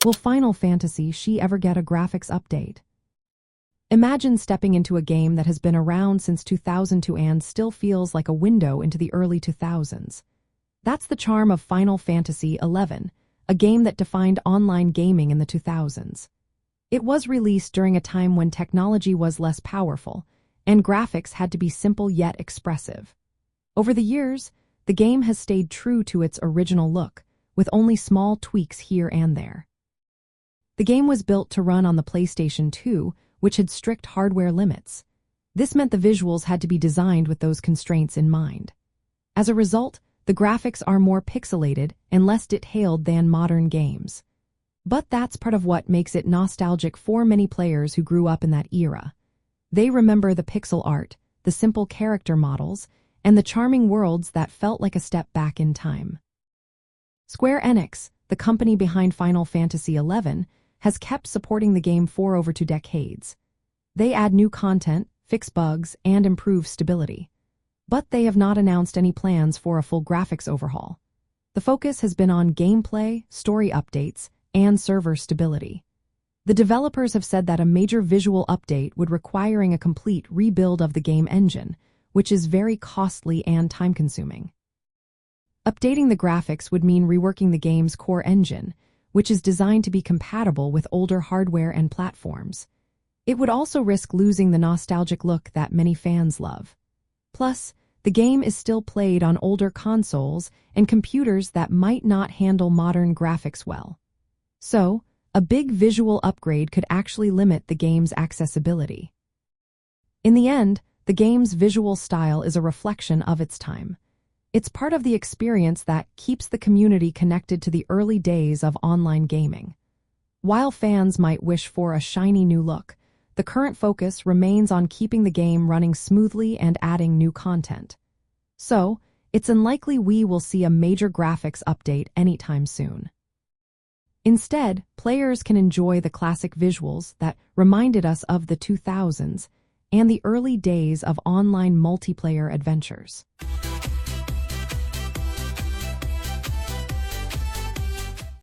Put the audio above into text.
Will Final Fantasy ever get a graphics update? Imagine stepping into a game that has been around since 2002 and still feels like a window into the early 2000s. That's the charm of Final Fantasy XI, a game that defined online gaming in the 2000s. It was released during a time when technology was less powerful, and graphics had to be simple yet expressive. Over the years, the game has stayed true to its original look, with only small tweaks here and there. The game was built to run on the PlayStation 2, which had strict hardware limits. This meant the visuals had to be designed with those constraints in mind. As a result, the graphics are more pixelated and less detailed than modern games. But that's part of what makes it nostalgic for many players who grew up in that era. They remember the pixel art, the simple character models, and the charming worlds that felt like a step back in time. Square Enix, the company behind Final Fantasy XI, has kept supporting the game for over 2 decades. They add new content, fix bugs, and improve stability. But they have not announced any plans for a full graphics overhaul. The focus has been on gameplay, story updates, and server stability. The developers have said that a major visual update would require a complete rebuild of the game engine, which is very costly and time-consuming. Updating the graphics would mean reworking the game's core engine, which is designed to be compatible with older hardware and platforms. It would also risk losing the nostalgic look that many fans love. Plus, the game is still played on older consoles and computers that might not handle modern graphics well. So, a big visual upgrade could actually limit the game's accessibility. In the end, the game's visual style is a reflection of its time. It's part of the experience that keeps the community connected to the early days of online gaming. While fans might wish for a shiny new look, the current focus remains on keeping the game running smoothly and adding new content. So, it's unlikely we will see a major graphics update anytime soon. Instead, players can enjoy the classic visuals that reminded us of the 2000s and the early days of online multiplayer adventures.